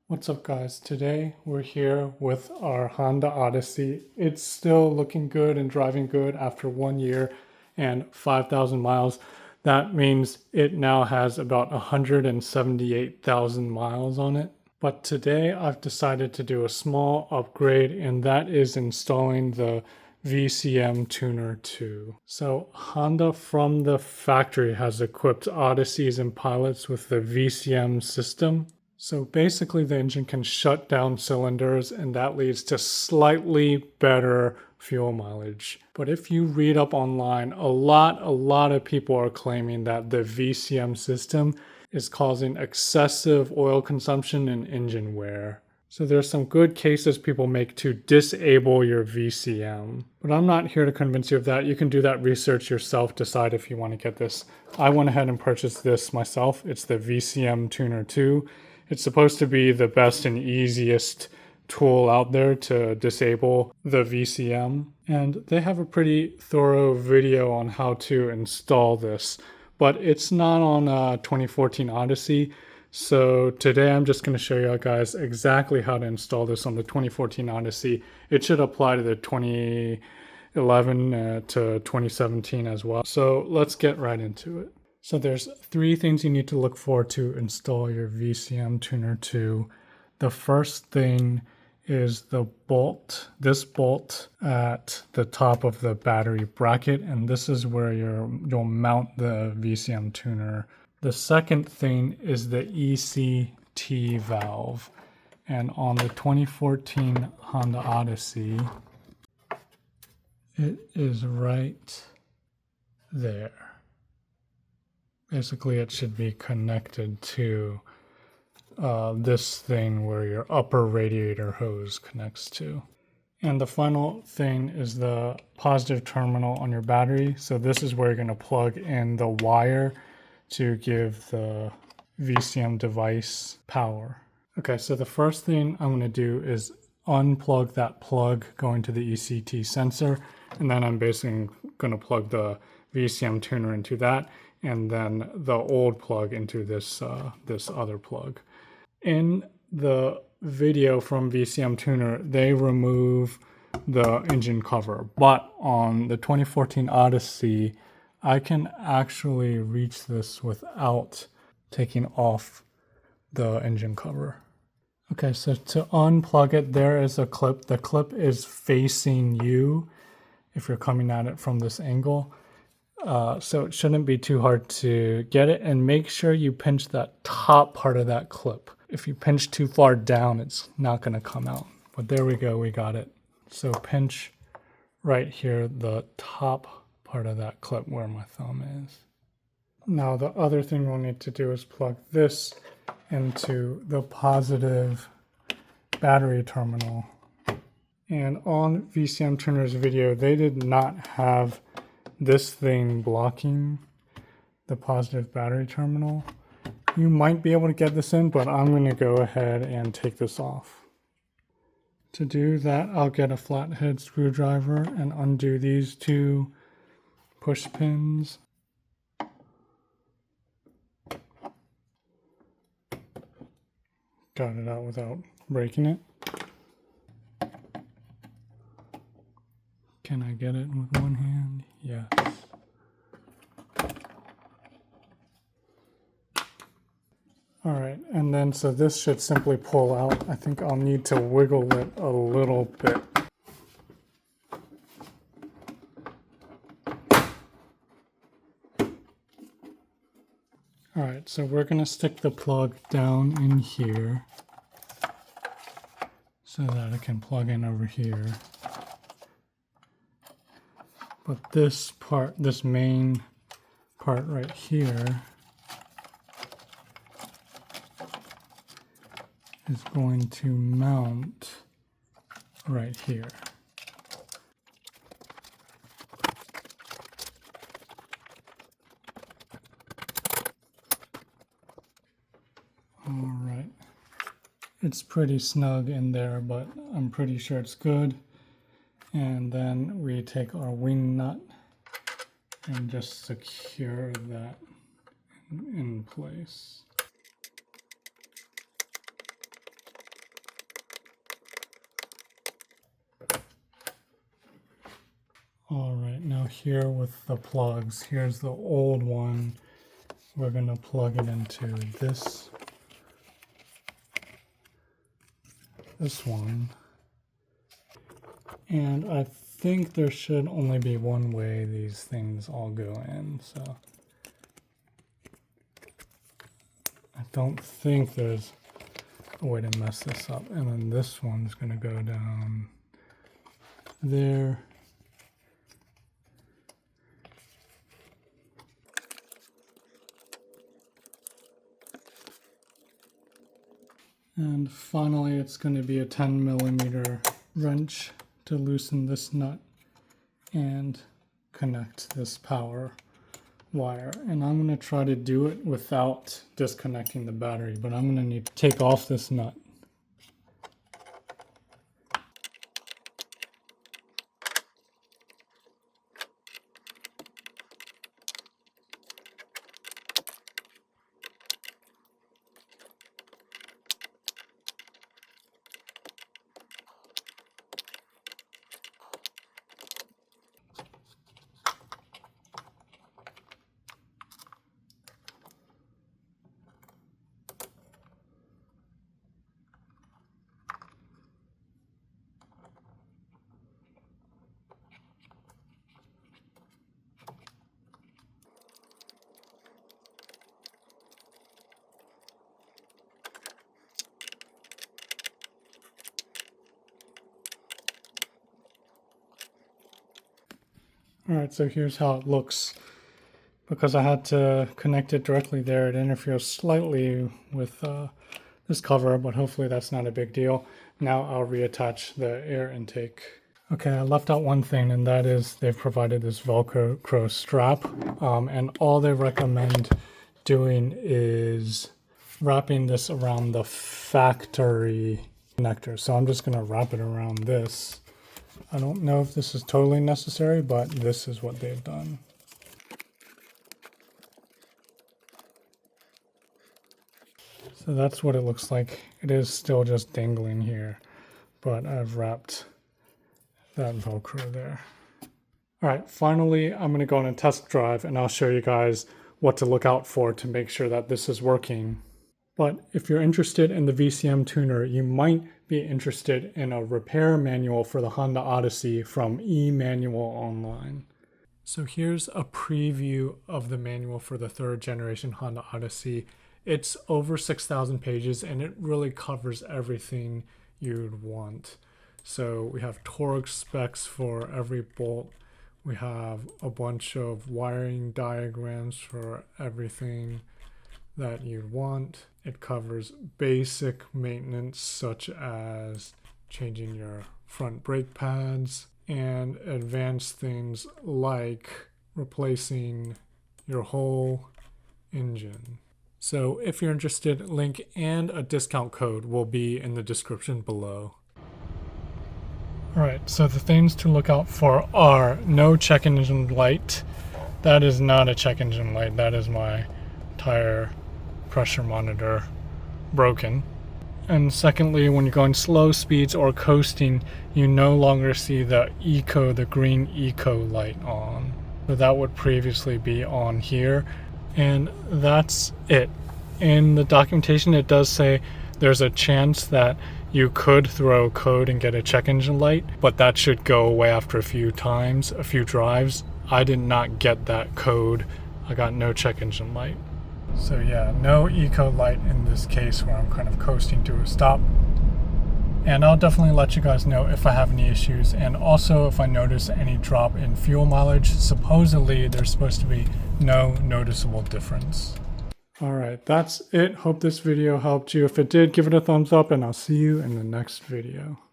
What's up guys? Today we're here with our Honda Odyssey. It's still looking good and driving good after 1 year and 5,000 miles. That means it now has about 178,000 miles on it. But today I've decided to do a small upgrade, and that is installing the VCM Tuner II. So Honda from the factory has equipped Odysseys and Pilots with the VCM system. So basically the engine can shut down cylinders, and that leads to slightly better fuel mileage. But if you read up online, a lot of people are claiming that the VCM system is causing excessive oil consumption and engine wear. So there's some good cases people make to disable your VCM. But I'm not here to convince you of that. You can do that research yourself, decide if you want to get this. I went ahead and purchased this myself. It's the VCM Tuner II. It's supposed to be the best and easiest tool out there to disable the VCM. And they have a pretty thorough video on how to install this. But it's not on a 2014 Odyssey. So today I'm just going to show you guys exactly how to install this on the 2014 Odyssey. It should apply to the 2011 to 2017 as well. So let's get right into it. So there's 3 things you need to look for to install your VCM Tuner II. The first thing is the bolt, this bolt at the top of the battery bracket, and this is where you'll mount the VCM tuner. The second thing is the ECT valve, and on the 2014 Honda Odyssey, it is right there. Basically, it should be connected to this thing where your upper radiator hose connects to. And the final thing is the positive terminal on your battery. So this is where you're going to plug in the wire to give the VCM device power. Okay, so the first thing I'm going to do is unplug that plug going to the ECT sensor, and then I'm basically going to plug the VCM tuner into that, and then the old plug into this this other plug. In the video from VCM Tuner, they remove the engine cover, but on the 2014 Odyssey, I can actually reach this without taking off the engine cover. Okay, so to unplug it, there is a clip. The clip is facing you if you're coming at it from this angle. So it shouldn't be too hard to get it, and make sure you pinch that top part of that clip. If you pinch too far down, it's not going to come out. But there we go, we got it. So pinch right here, the top part of that clip where my thumb is. Now the other thing we'll need to do is plug this into the positive battery terminal. And on VCM Tuner's video, they did not have this thing blocking the positive battery terminal. You might be able to get this in, but I'm going to go ahead and take this off. To do that, I'll get a flathead screwdriver and undo these 2 push pins. Got it out without breaking it. Can I get it with one hand? Yes. All right, and then so this should simply pull out. I think I'll need to wiggle it a little bit. All right, so we're gonna stick the plug down in here so that it can plug in over here. But this part, this main part right here, is going to mount right here. All right, it's pretty snug in there, but I'm pretty sure it's good. And then we take our wing nut and just secure that in place. All right, now here with the plugs, here's the old one. We're gonna plug it into this one. And I think there should only be one way these things all go in, so I don't think there's a way to mess this up. And then this one's gonna go down there. And finally, it's going to be a 10mm wrench to loosen this nut and connect this power wire. And I'm going to try to do it without disconnecting the battery, but I'm going to need to take off this nut. Alright, so here's how it looks. Because I had to connect it directly there, it interferes slightly with this cover, but hopefully that's not a big deal. Now I'll reattach the air intake. Okay, I left out one thing, and that is they've provided this Velcro strap, and all they recommend doing is wrapping this around the factory connector. So I'm just going to wrap it around this. I don't know if this is totally necessary, but this is what they've done. So that's what it looks like. It is still just dangling here, but I've wrapped that Velcro there. All right, finally, I'm going to go on a test drive and I'll show you guys what to look out for to make sure that this is working. But if you're interested in the VCM tuner, you might be interested in a repair manual for the Honda Odyssey from eManual Online. So here's a preview of the manual for the 3rd generation Honda Odyssey. It's over 6,000 pages and it really covers everything you'd want. So we have torque specs for every bolt. We have a bunch of wiring diagrams for everything that you'd want. It covers basic maintenance such as changing your front brake pads and advanced things like replacing your whole engine. So if you're interested, link and a discount code will be in the description below. Alright, so the things to look out for are no check engine light. That is not a check engine light, that is my tire pressure monitor broken. And secondly, when you're going slow speeds or coasting, you no longer see the green eco light on. So that would previously be on here. And that's it. In the documentation, it does say there's a chance that you could throw code and get a check engine light, but that should go away after a few drives. I did not get that code. I got no check engine light. So yeah, no eco light in this case where I'm kind of coasting to a stop. And I'll definitely let you guys know if I have any issues, and also if I notice any drop in fuel mileage. Supposedly there's supposed to be no noticeable difference. Alright, that's it. Hope this video helped you. If it did, give it a thumbs up and I'll see you in the next video.